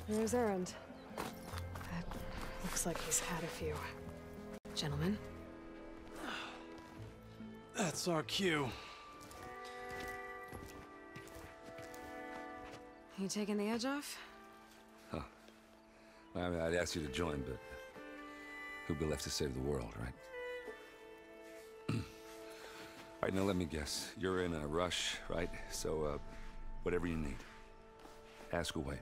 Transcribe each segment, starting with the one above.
There's Errand. Looks like he's had a few. Gentlemen? That's our cue. You taking the edge off? Huh. Well, I mean, I'd ask you to join, but who'd be left to save the world, right? All right, now let me guess. You're in a rush, right? So, whatever you need, ask away.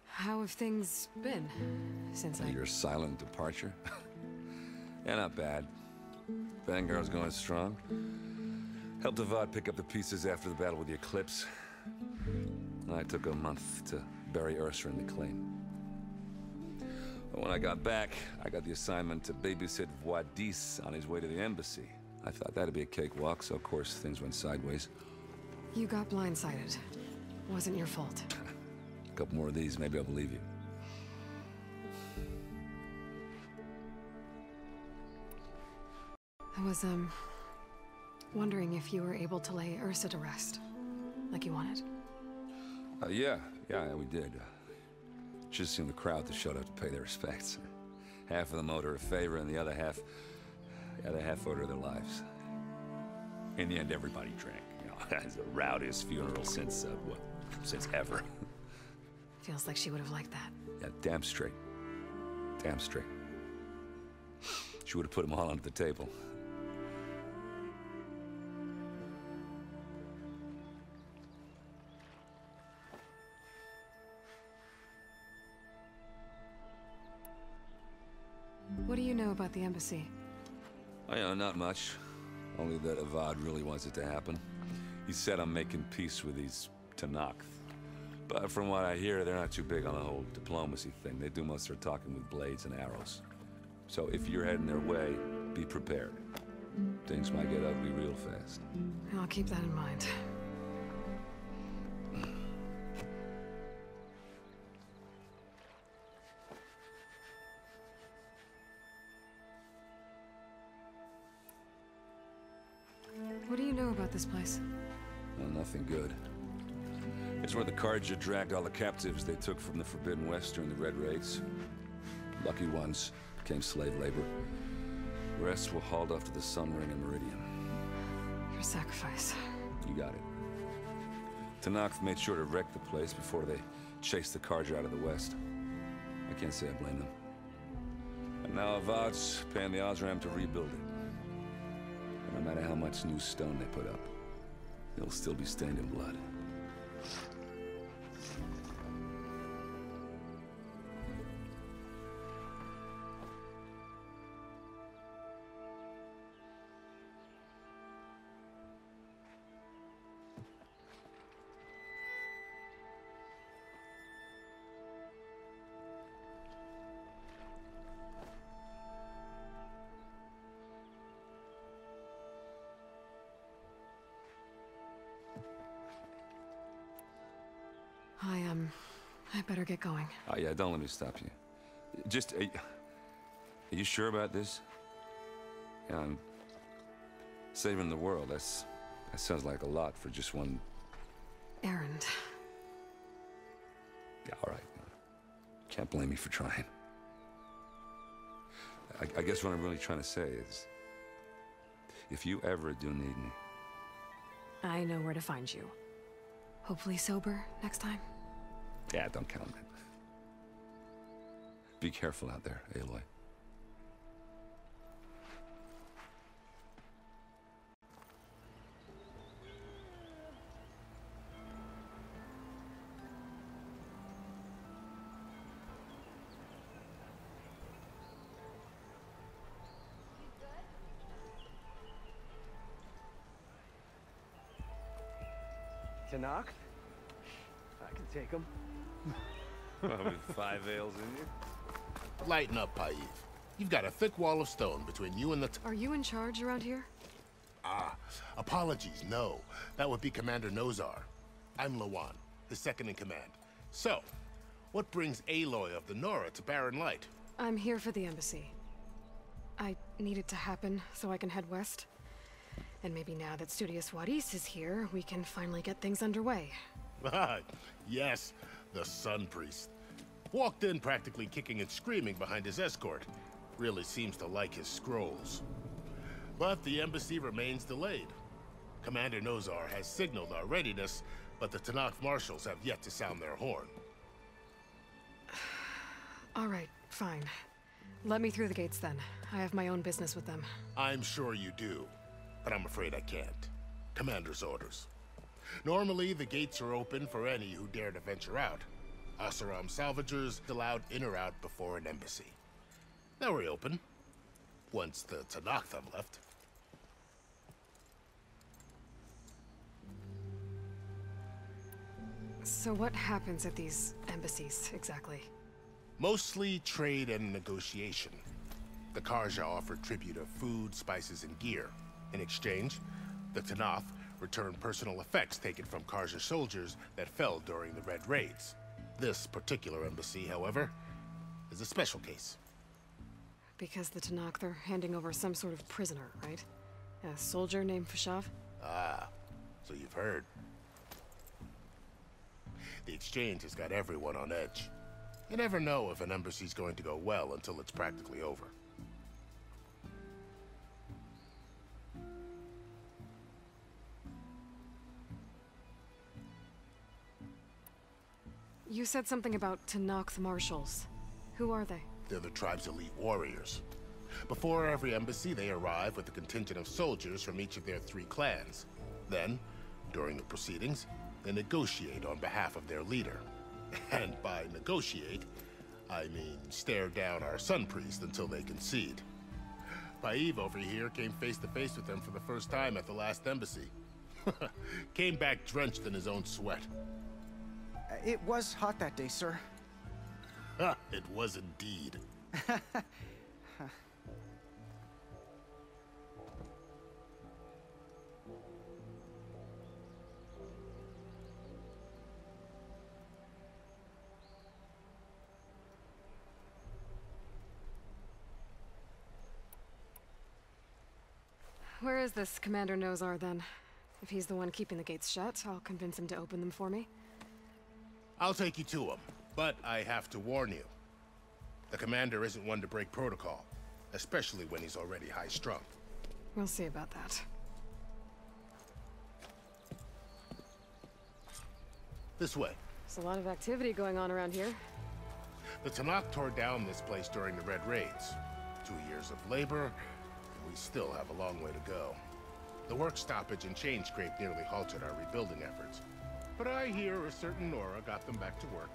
How have things been since Your silent departure? Yeah, not bad. Vanguard's going strong. Helped Avad pick up the pieces after the battle with the Eclipse. I took a month to bury Ursa in the claim. But when I got back, I got the assignment to babysit Wadis on his way to the embassy. I thought that'd be a cakewalk, so of course things went sideways. You got blindsided. Wasn't your fault. A couple more of these, maybe I'll believe you. I was, wondering if you were able to lay Ursa to rest, like you wanted. Yeah, we did. Just seemed the crowd that showed up to pay their respects. Half of them owed her a favor, and the other half owed her their lives. In the end, everybody drank. You know, it's the rowdiest funeral since, since ever. Feels like she would have liked that. Yeah, damn straight. Damn straight. She would have put them all onto the table. What do you know about the embassy? Oh, yeah, not much. Only that Avad really wants it to happen. He said I'm making peace with these Tanakh. But from what I hear, they're not too big on the whole diplomacy thing. They do most of their talking with blades and arrows. So if you're heading their way, be prepared. Things might get ugly real fast. I'll keep that in mind. What do you know about this place? Well, nothing good. It's where the Carja dragged all the captives they took from the Forbidden West during the Red Raids. Lucky ones became slave labor. The rest were hauled off to the Sun Ring and Meridian. Your sacrifice. You got it. Tanakh made sure to wreck the place before they chased the Carja out of the West. I can't say I blame them. And now Avad's paying the Osram to rebuild it. And no matter how much new stone they put up, it'll still be stained in blood. I better get going. Oh, yeah, don't let me stop you. Just, are you sure about this? Yeah, I'm saving the world. That sounds like a lot for just one... Errand. Yeah, all right. Can't blame me for trying. I guess what I'm really trying to say is, if you ever do need me... I know where to find you. Hopefully sober next time. Yeah, don't count on it. Be careful out there, Aloy. Tanakh? I can take him. With 5 ales in you? Lighten up, Paiv. You've got a thick wall of stone between you and the... Are you in charge around here? Ah, apologies, no. That would be Commander Nozar. I'm Lawan, his second in command. So, what brings Aloy of the Nora to Barren Light? I'm here for the embassy. I need it to happen so I can head west. And maybe now that Studious Wadis is here, we can finally get things underway. Ah, yes, the Sun Priest. Walked in practically kicking and screaming behind his escort. Really seems to like his scrolls. But the embassy remains delayed. Commander Nozar has signaled our readiness, but the Tanakh marshals have yet to sound their horn. All right, fine. Let me through the gates then. I have my own business with them. I'm sure you do, but I'm afraid I can't. Commander's orders. Normally, the gates are open for any who dare to venture out. Asaram salvagers allowed in or out before an embassy. They'll reopen, once the Tanakh have left. So what happens at these embassies, exactly? Mostly trade and negotiation. The Karja offer tribute of food, spices, and gear. In exchange, the Tanakh return personal effects taken from Karja soldiers that fell during the Red Raids. This particular embassy, however, is a special case. Because the Tanakh, they're handing over some sort of prisoner, right? A soldier named Fashav? Ah, so you've heard. The exchange has got everyone on edge. You never know if an embassy's going to go well until it's practically over. You said something about Tanakh marshals. Who are they? They're the tribe's elite warriors. Before every embassy, they arrive with a contingent of soldiers from each of their 3 clans. Then, during the proceedings, they negotiate on behalf of their leader. And by negotiate, I mean stare down our Sun Priest until they concede. Paiv over here came face to face with them for the first time at the last embassy. Came back drenched in his own sweat. It was hot that day, sir. It was indeed. Where is this Commander Nozar, then? If he's the one keeping the gates shut, I'll convince him to open them for me. I'll take you to him, but I have to warn you. The commander isn't one to break protocol, especially when he's already high-strung. We'll see about that. This way. There's a lot of activity going on around here. The Tanakh tore down this place during the Red Raids. 2 years of labor, and we still have a long way to go. The work stoppage and chain scrape nearly halted our rebuilding efforts. But I hear a certain Nora got them back to work.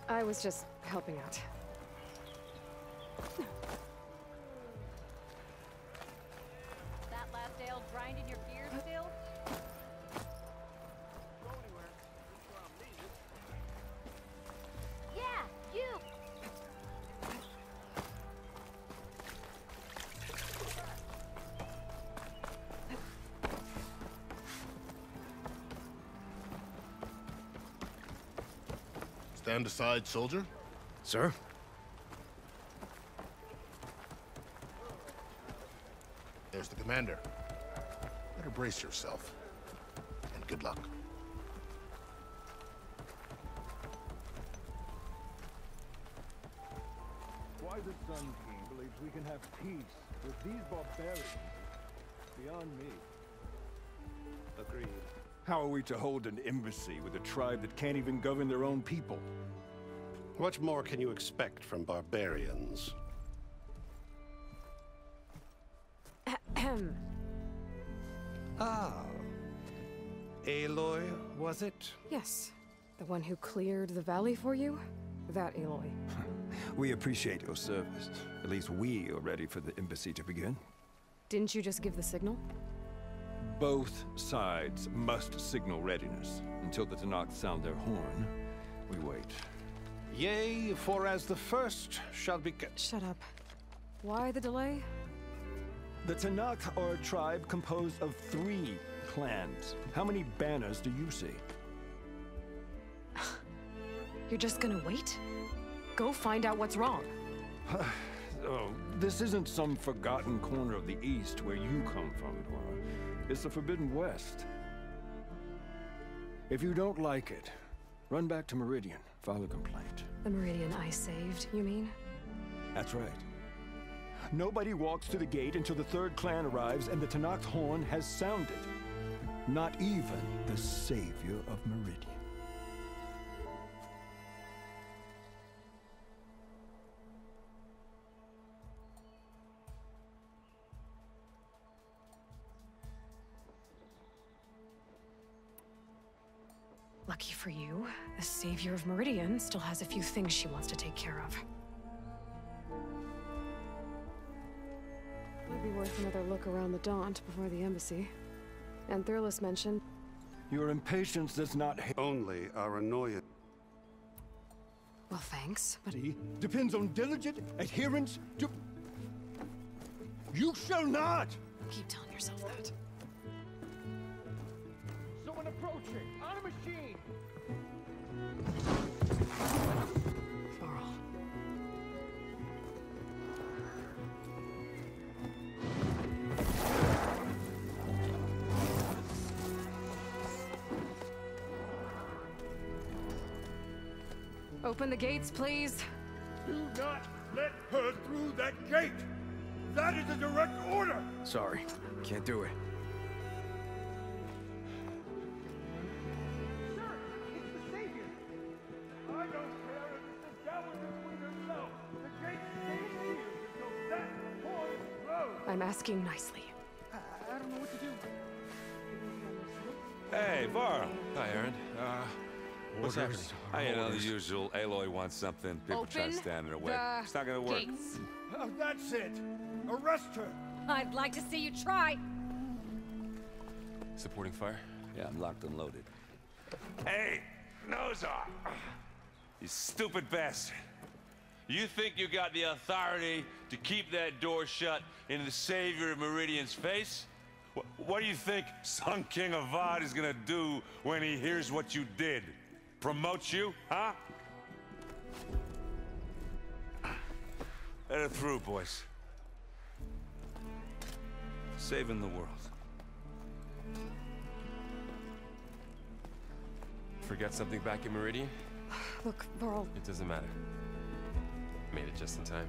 I was just helping out. That last ale grind in your gears still? Yeah, you! Stand aside, soldier. Sir? There's the commander. Better brace yourself. And good luck. Why the Sun King believes we can have peace with these barbarians is beyond me. Agreed. How are we to hold an embassy with a tribe that can't even govern their own people? What more can you expect from barbarians? Ahem. Ah. Aloy, was it? Yes. The one who cleared the valley for you? That Aloy. We appreciate your service. At least we are ready for the embassy to begin. Didn't you just give the signal? Both sides must signal readiness. Until the Tanakh sound their horn, we wait. Yea, for as the first shall be... Shut up. Why the delay? The Tanakh are a tribe composed of 3 clans. How many banners do you see? You're just gonna wait? Go find out what's wrong. Oh, this isn't some forgotten corner of the East where you come from, Nora. It's the Forbidden West. If you don't like it, run back to Meridian, file a complaint. The Meridian I saved, you mean? That's right. Nobody walks to the gate until the third clan arrives and the Tenakth horn has sounded. Not even the savior of Meridian. Lucky for you, the savior of Meridian still has a few things she wants to take care of. Might be worth another look around the Daunt before the embassy. And Thurlis mentioned... Your impatience does not Only our annoyance. Well, thanks, but... depends on diligent adherence to... You shall not! Keep telling yourself that. Someone approaching! On a machine! Varl. Open the gates, please. Do not let her through that gate! That is a direct order! Sorry, can't do it. Sir, it's the Savior! I don't care if it's the devil between herself! The gate stays sealed until that horn blows! I'm asking nicely. I don't know what to do. Hey, Varl. Hi, Aaron. What's happening? You know, the usual. Aloy wants something. People try to Open stand in her way. the It's not gonna work. gates. That's it! Arrest her! I'd like to see you try. Supporting fire? Yeah, I'm locked and loaded. Hey, Nozar! You stupid bastard. You think you got the authority to keep that door shut in the savior of Meridian's face? What do you think Sun King Avad is gonna do when he hears what you did? Promote you, huh? Let her through, boys. Saving the world. Forget something back in Meridian? Look, Varl, It doesn't matter. Made it just in time.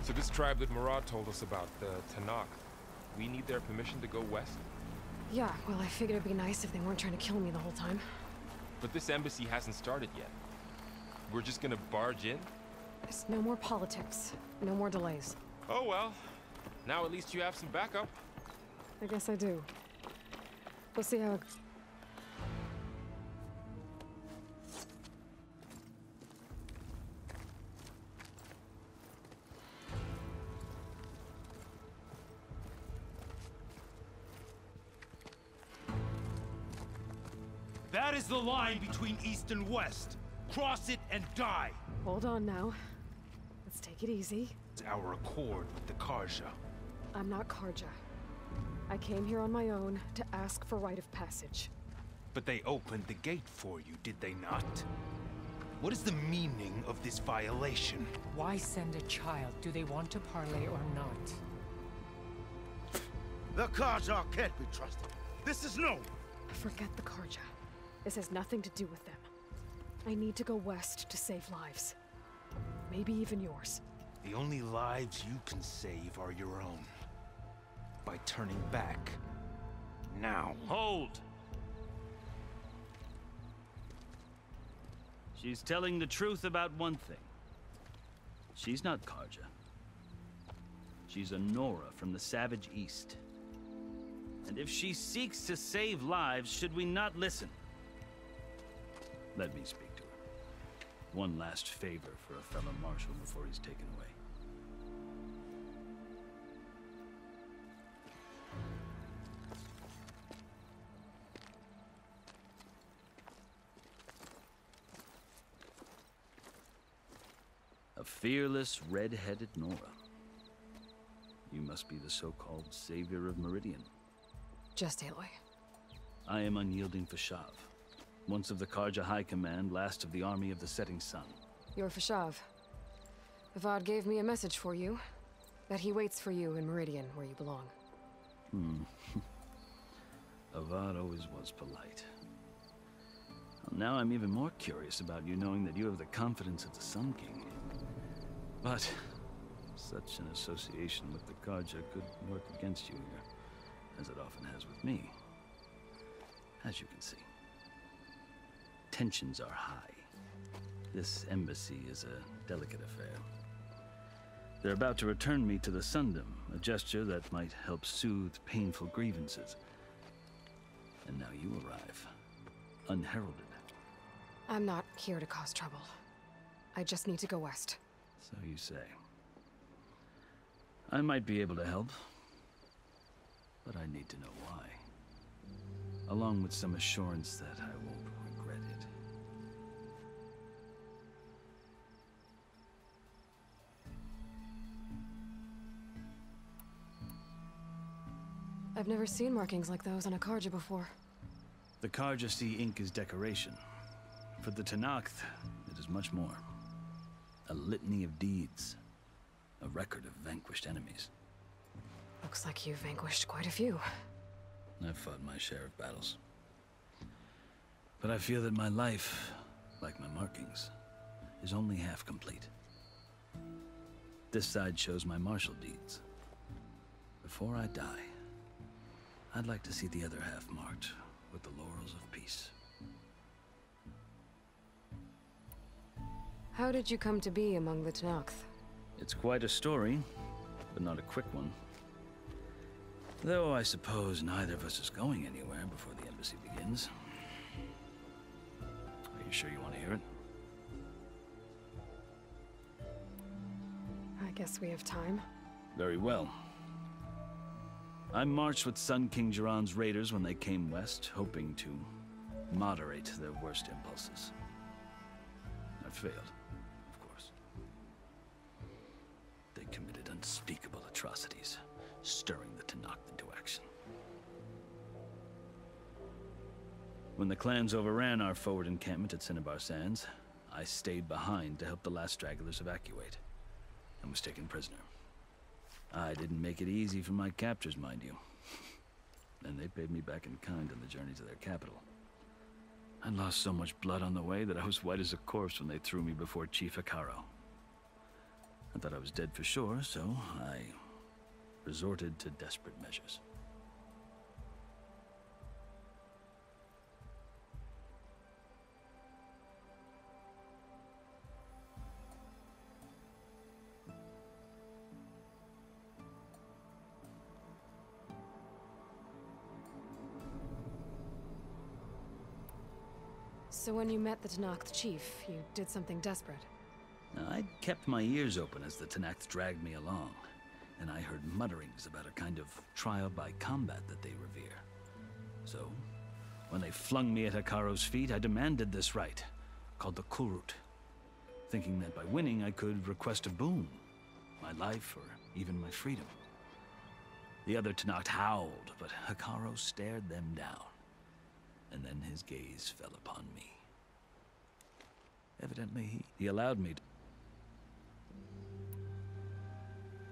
So this tribe that Murad told us about, the Tenakth, we need their permission to go west? yeah, well, I figured it'd be nice if they weren't trying to kill me the whole time. But this embassy hasn't started yet. We're just gonna barge in? There's no more politics. No more delays. Oh well. Now at least you have some backup. I guess I do. We'll see how it... That is the line between East and West. Cross it and die. Hold on now. Let's take it easy. It's our accord with the Karja. I'm not Karja. I came here on my own to ask for rite of passage. But they opened the gate for you, did they not? What is the meaning of this violation? Why send a child? Do they want to parley or not? The Karja can't be trusted. This is known. Forget the Karja. This has nothing to do with them. I need to go west to save lives. Maybe even yours. The only lives you can save are your own. By turning back. Now. Hold! She's telling the truth about one thing. She's not Karja. She's a Nora from the Savage East. And if she seeks to save lives, should we not listen? Let me speak to her. One last favor for a fellow marshal before he's taken away. A A fearless, red-headed Nora. You must be the so-called savior of Meridian. Just Aloy. I am unyielding Fashav, once of the Karja High Command, last of the army of the setting sun. You're Fashav. Avad gave me a message for you. That he waits for you in Meridian, where you belong. Avad always was polite. Well, now I'm even more curious about you knowing that you have the confidence of the Sun King. But such an association with the Karja could work against you here, as it often has with me. As you can see, tensions are high. This embassy is a delicate affair. They're about to return me to the Sundom, a gesture that might help soothe painful grievances. And now you arrive, unheralded. I'm not here to cause trouble. I just need to go west. So you say. I might be able to help, but I need to know why. Along with some assurance that I won't regret it. I've never seen markings like those on a Karja before. The Karja see ink as decoration. For the Tenakth, it is much more. A litany of deeds. A record of vanquished enemies. Looks like you've vanquished quite a few. I've fought my share of battles. But I feel that my life, like my markings, is only half complete. This side shows my martial deeds. Before I die, I'd like to see the other half marked with the laurels of peace. How did you come to be among the Tenakth? It's quite a story, but not a quick one. Though I suppose neither of us is going anywhere before the embassy begins. Are you sure you want to hear it? I guess we have time. Very well. I marched with Sun King Jiran's raiders when they came west, hoping to moderate their worst impulses. I failed, of course. They committed unspeakable atrocities, stirring the Tenakth into action. When the clans overran our forward encampment at Cinnabar Sands, I stayed behind to help the last stragglers evacuate, and was taken prisoner. I didn't make it easy for my captors, mind you. And they paid me back in kind on the journey to their capital. I lost so much blood on the way that I was white as a corpse when they threw me before Chief Hikaro. I thought I was dead for sure, so I resorted to desperate measures. So when you met the Tenakth chief, you did something desperate. Now, I'd kept my ears open as the Tenakth dragged me along, and I heard mutterings about a kind of trial by combat that they revere. So, when they flung me at Hikaro's feet, I demanded this rite, called the Kurut, thinking that by winning I could request a boon, my life or even my freedom. The other Tenakth howled, but Hikaro stared them down, and then his gaze fell upon me. Evidently, he allowed me to...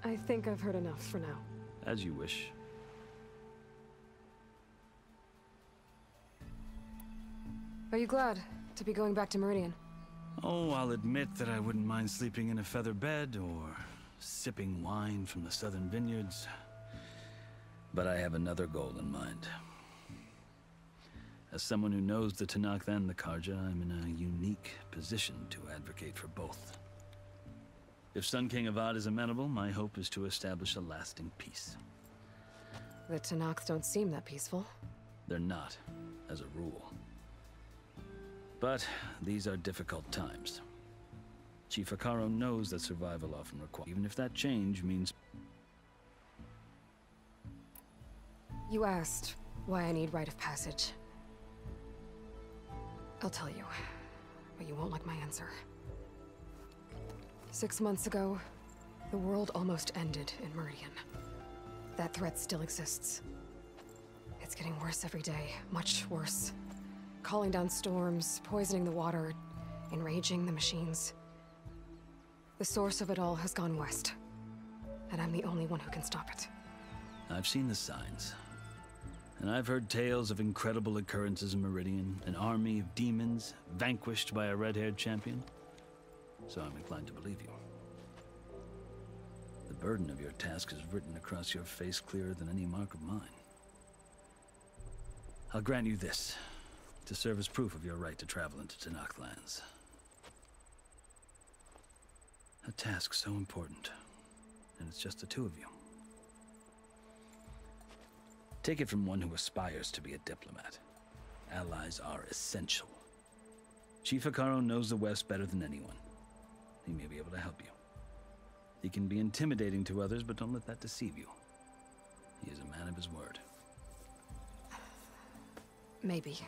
I think I've heard enough for now. As you wish. Are you glad to be going back to Meridian? Oh, I'll admit that I wouldn't mind sleeping in a feather bed or sipping wine from the southern vineyards. But I have another goal in mind. As someone who knows the Tenakth and the Karja, I'm in a unique position to advocate for both. If Sun King Avad is amenable, my hope is to establish a lasting peace. The Tenakth don't seem that peaceful. They're not, as a rule. But these are difficult times. Chief Hikaro knows that survival often requires, even if that change means... You asked why I need rite of passage. I'll tell you, but you won't like my answer. 6 months ago, the world almost ended in Meridian. That threat still exists. It's getting worse every day, much worse. Calling down storms, poisoning the water, enraging the machines. The source of it all has gone west, and I'm the only one who can stop it. I've seen the signs. And I've heard tales of incredible occurrences in Meridian, an army of demons vanquished by a red-haired champion. So I'm inclined to believe you. The burden of your task is written across your face clearer than any mark of mine. I'll grant you this, to serve as proof of your right to travel into Tenakth lands. A task so important, and it's just the two of you. Take it from one who aspires to be a diplomat. Allies are essential. Chief Hekarro knows the West better than anyone. He may be able to help you. He can be intimidating to others, but don't let that deceive you. He is a man of his word. Maybe.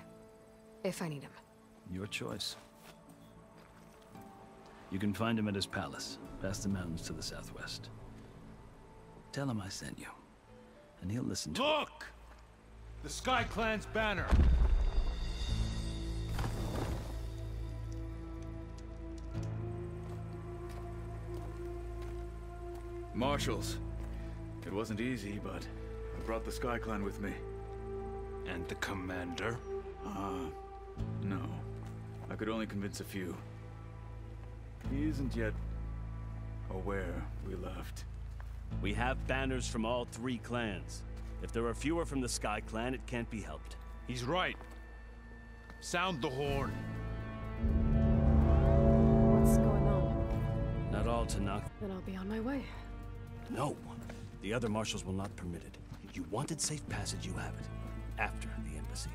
If I need him. Your choice. You can find him at his palace, past the mountains to the southwest. Tell him I sent you, and he'll listen to you. Look! The Sky Clan's banner! Marshals. It wasn't easy, but I brought the Sky Clan with me. And the commander? No. I could only convince a few. He isn't yet aware we left. We have banners from all 3 clans. If there are fewer from the Sky Clan, it can't be helped. He's right. Sound the horn. What's going on? Not all Tenakth. Then I'll be on my way. No. The other marshals will not permit it. You wanted safe passage, you have it. After the embassy.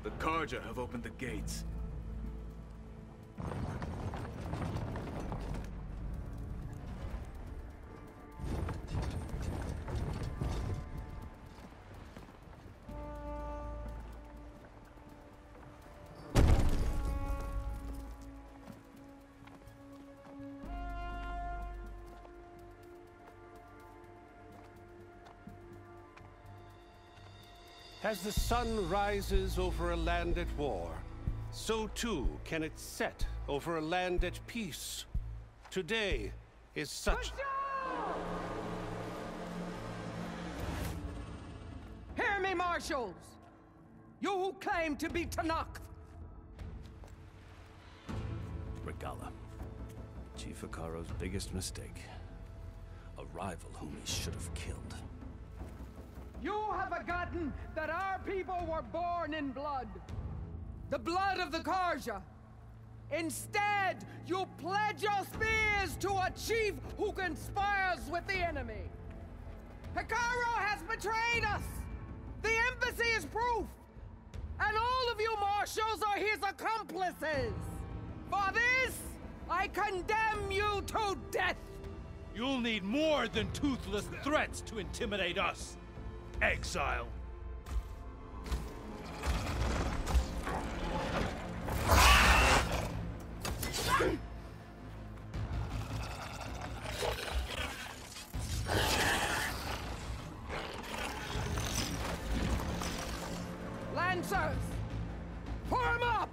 The Karja have opened the gates. As the sun rises over a land at war, so too can it set over a land at peace. Today is such... Hear me, marshals! You who claim to be Tenakth! Regala. Chief Hekarro's biggest mistake. A rival whom he should have killed. You have forgotten that our people were born in blood. The blood of the Karja. Instead, you pledge your spears to a chief who conspires with the enemy. Hekarro has betrayed us! The embassy is proof! And all of you marshals are his accomplices! For this, I condemn you to death! You'll need more than toothless threats to intimidate us. Exile. Lancers! Form up!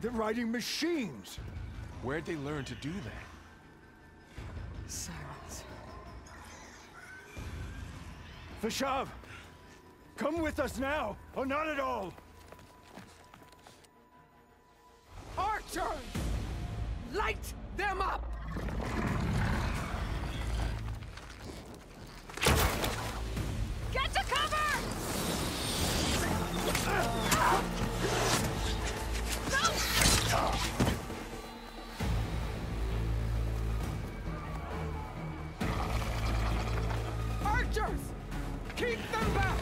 They're riding machines! Where'd they learn to do that? Silence. Vashav! Come with us now, or not at all! Archers! Light them up! Get to cover! Archers! Keep them back!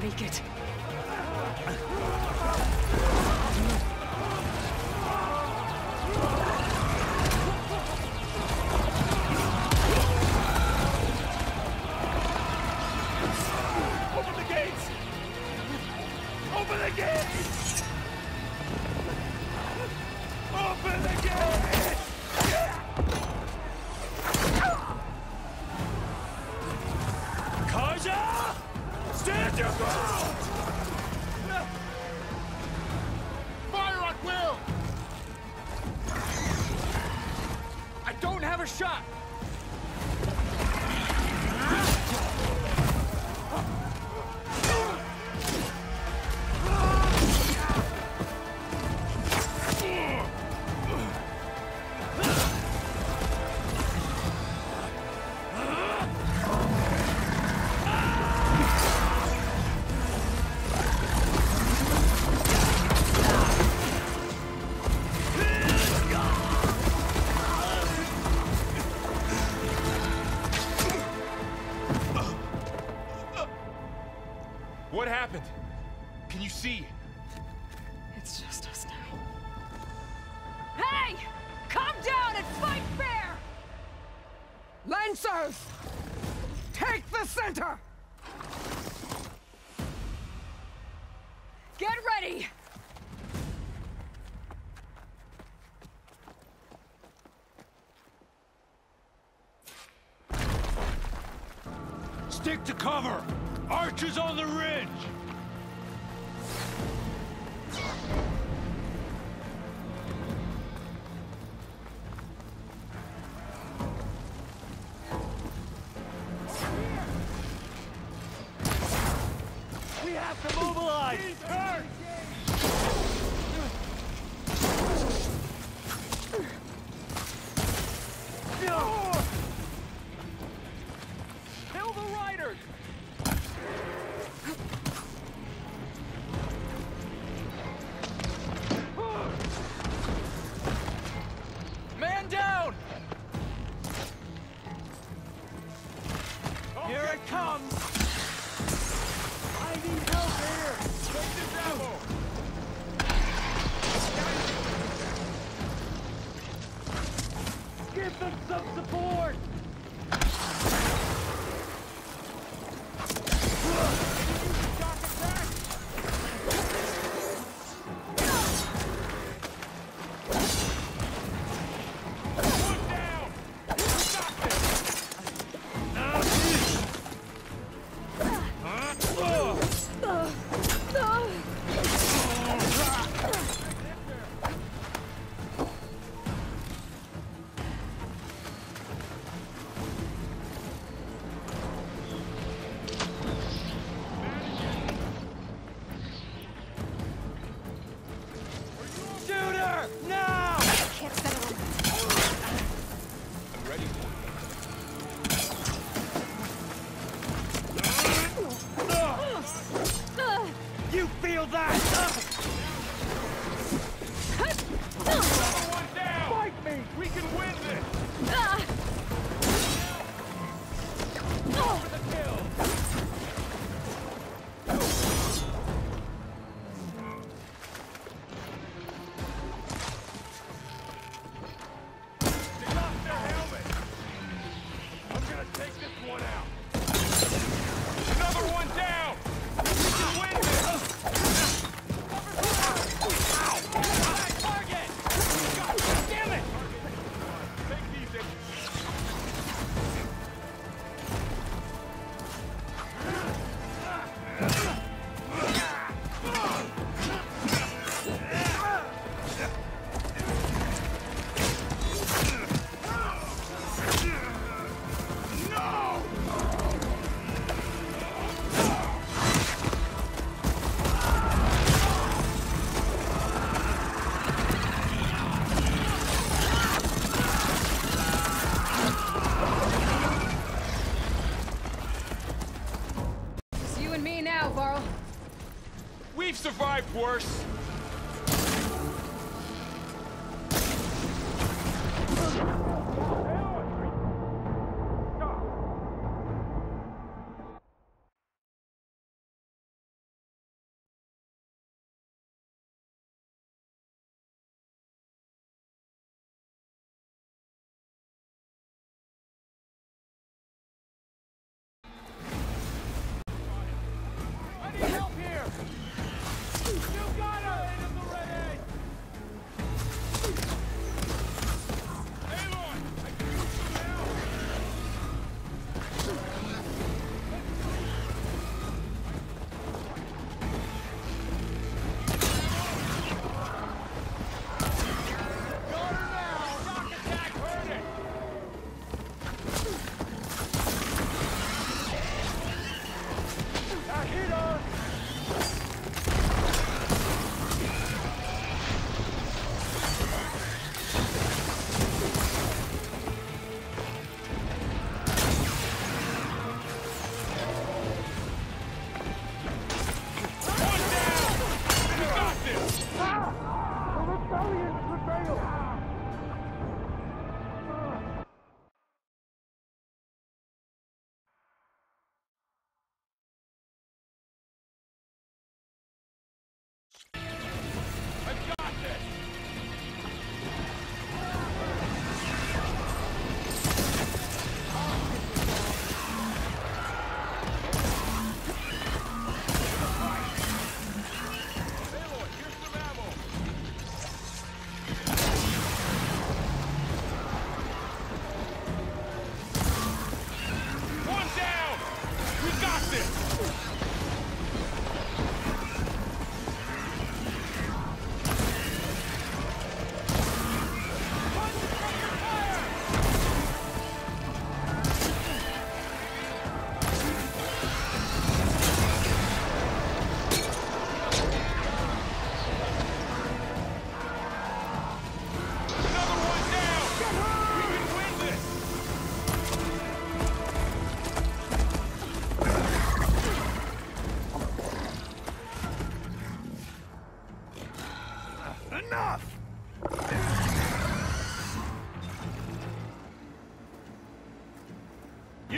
make it. Open the gates! Open the gates! Open the gates! Kaja! Stand your ground! Fire at will! I don't have a shot! What happened? Can you see? It's just us now. Hey! Calm down and fight fair! Lancers! Take the center! Get ready! Stick to cover! Archers on the ridge! We have to mobilize! He's hurt! Kill the riders! Man down! Here it comes! I need help here! Take this ammo! Give them some support! Shooter! Now! Can't settle him. I'm ready. You feel that? Another one down! Fight me! We can win this! For the kill! They lost their helmet! I'm gonna take this one out! Another one down! We can win this! Target! God damn it! Take these in. It's you and me now, Varl. We've survived worse!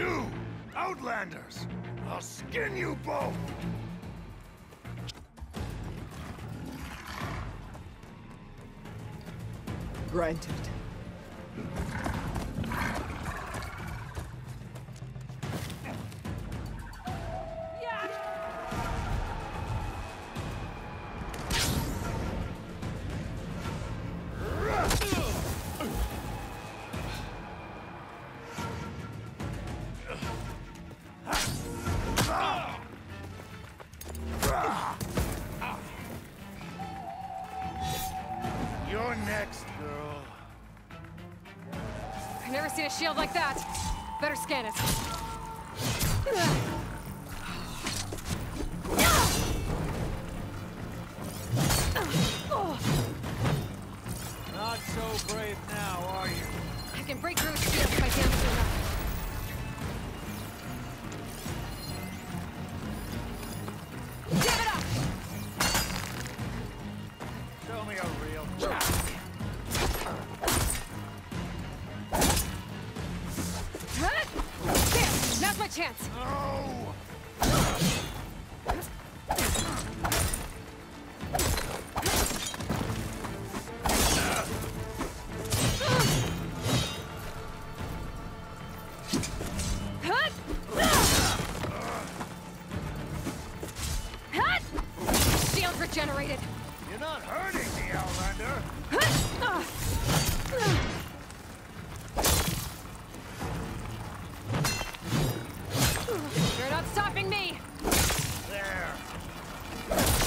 You! Outlanders! I'll skin you both! Granted. You're next, girl. I've never seen a shield like that. Better scan it. Not so brave now, are you? I can break through a shield if I damage it enough. Give it up! Show me a real There! Now's my chance! No! Shield regenerated! You're not hurting me, Outlander! You're not stopping me! There!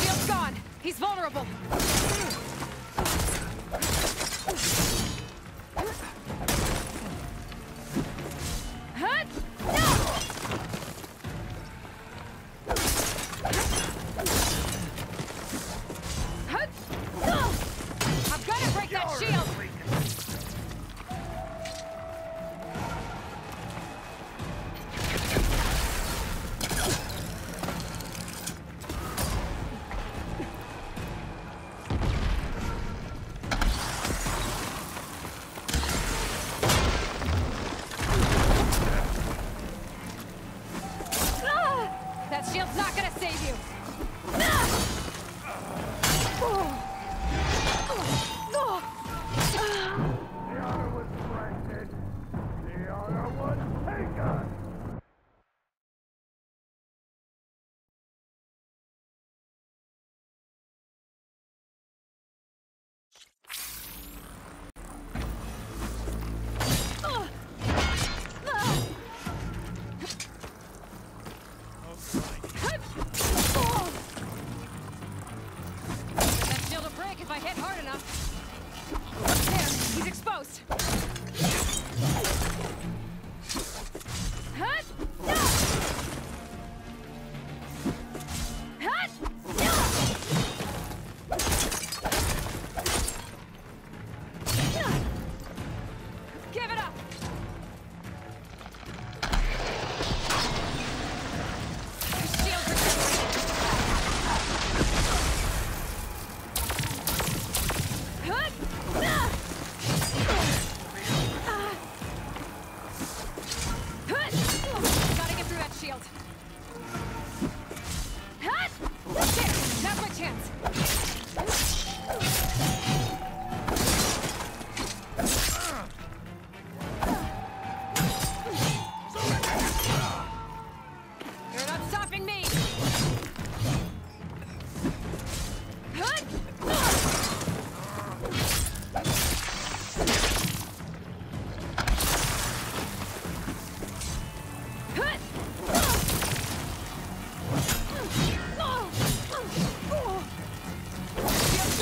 Shield's gone! He's vulnerable! I've got to break that shield! That shield's not gonna save you! The honor was granted. The honor was taken. That shield will break if I hit hard enough. There, he's exposed. Give it up. Shield gotta get through that shield. There, now's my chance. You're not stopping me. Shield's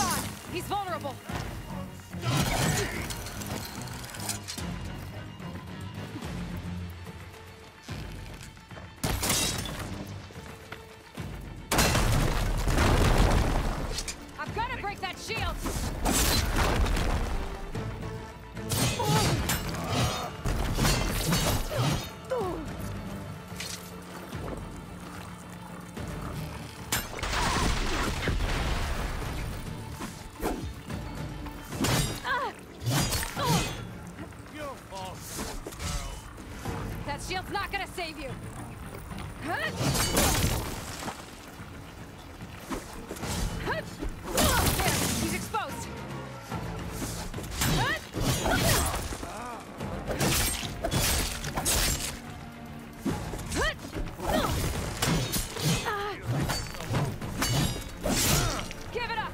save you! There, he's exposed! Give it up!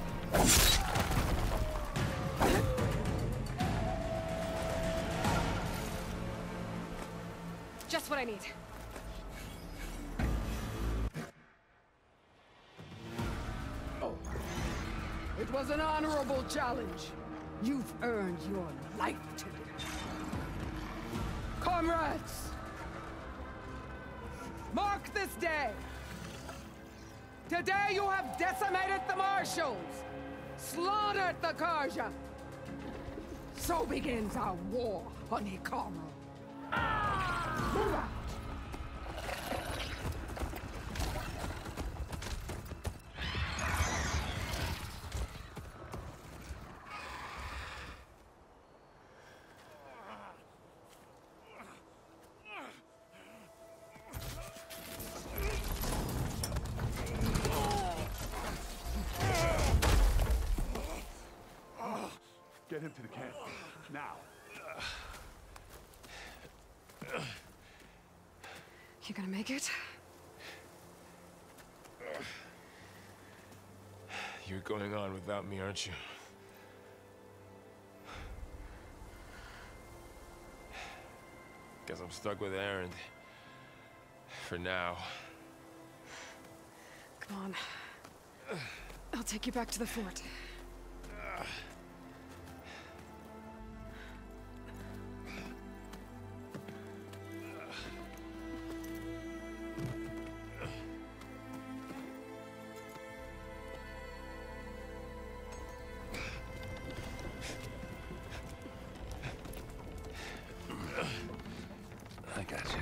Just what I need. Oh, it was an honorable challenge. You've earned your life today. Comrades! Mark this day! Today you have decimated the Marshals! Slaughtered the Karja! So begins our war on Hikaru. Move out! Get him to the camp. Now. You gonna make it? You're going on without me, aren't you? Guess I'm stuck with Aaron. For now. Come on. I'll take you back to the fort. I got you.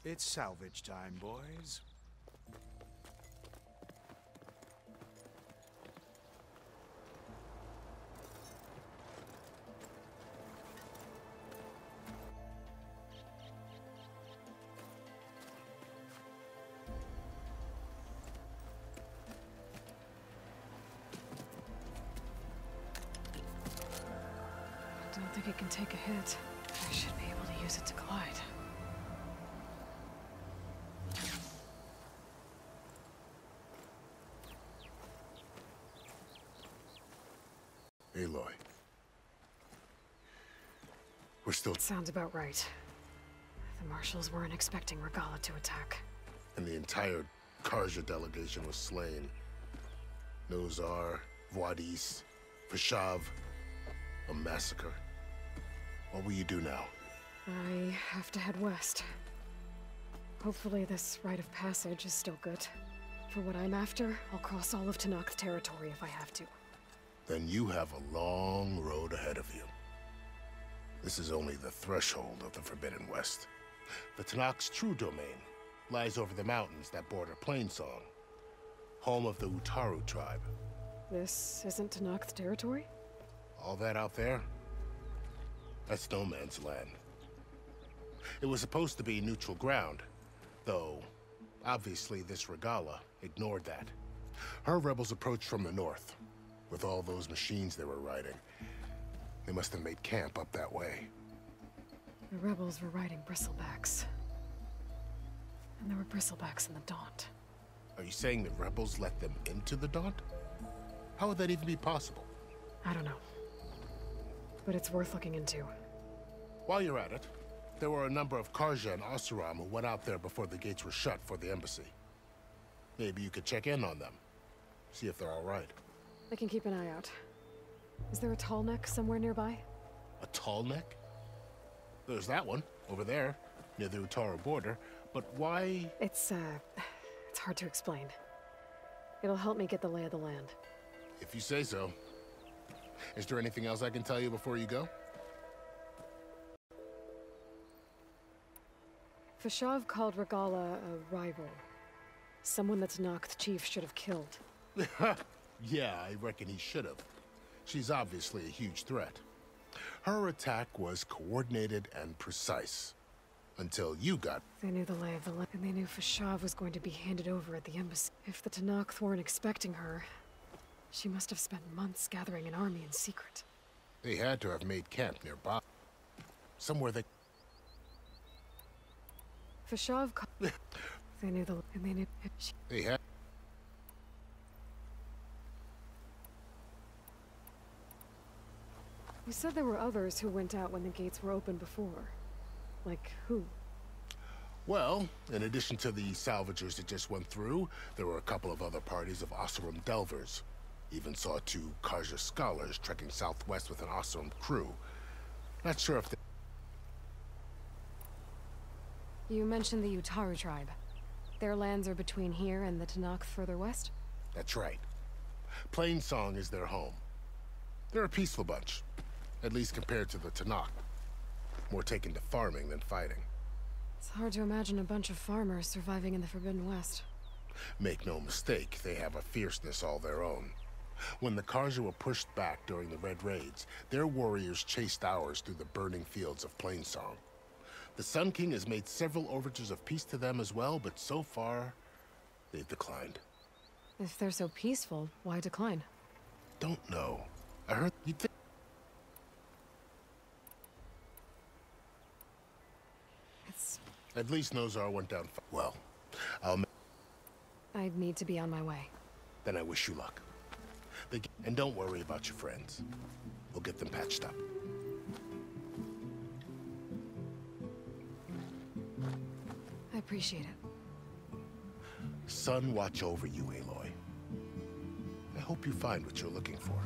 It's salvage time, boys. I don't think it can take a hit. I should be able to use it to glide. Aloy. We're still... Sounds about right. The Marshals weren't expecting Regala to attack. And the entire Karja delegation was slain. Nozar, Voidis, Vashav. A massacre. What will you do now? I have to head west. Hopefully this rite of passage is still good. For what I'm after, I'll cross all of Tenakth territory if I have to. Then you have a long road ahead of you. This is only the threshold of the Forbidden West. The Tenakth's true domain lies over the mountains that border Plainsong, home of the Utaru tribe. This isn't Tenakth territory? All that out there? That's no man's land. It was supposed to be neutral ground, though obviously this Regala ignored that. Her rebels approached from the north. With all those machines they were riding, they must have made camp up that way. The rebels were riding bristlebacks. And there were bristlebacks in the Daunt. Are you saying the rebels let them into the Daunt? How would that even be possible? I don't know. But it's worth looking into. While you're at it, there were a number of Karja and Oseram who went out there before the gates were shut for the embassy. Maybe you could check in on them. See if they're all right. I can keep an eye out. Is there a tall neck somewhere nearby? A tall neck? There's that one, over there, near the Utaru border. But why... It's hard to explain. It'll help me get the lay of the land. If you say so. Is there anything else I can tell you before you go? Fashav called Regala a rival. Someone that Tanakh chief should have killed. Yeah, I reckon he should have. She's obviously a huge threat. Her attack was coordinated and precise. Until you got... They knew the lay of the land, and they knew Fashav was going to be handed over at the embassy. If the Tanakh weren't expecting her, she must have spent months gathering an army in secret. They had to have made camp nearby. Somewhere they... Fashav... They knew the... and they knew... They had... You said there were others who went out when the gates were open before. Like who? Well, in addition to the salvagers that just went through, there were a couple of other parties of Oseram delvers. Even saw 2 Karja scholars trekking southwest with an Oseram crew. Not sure if they... You mentioned the Utaru tribe. Their lands are between here and the Tanakh further west? That's right. Plainsong is their home. They're a peaceful bunch, at least compared to the Tanakh. More taken to farming than fighting. It's hard to imagine a bunch of farmers surviving in the Forbidden West. Make no mistake, they have a fierceness all their own. When the Karja were pushed back during the Red Raids, their warriors chased ours through the burning fields of Plainsong. The Sun King has made several overtures of peace to them as well, but so far, they've declined. If they're so peaceful, why decline? Don't know. I heard you'd think... At least Nozar went down well. I need to be on my way. Then I wish you luck. And don't worry about your friends. We'll get them patched up. I appreciate it. Sun watch over you, Aloy. I hope you find what you're looking for.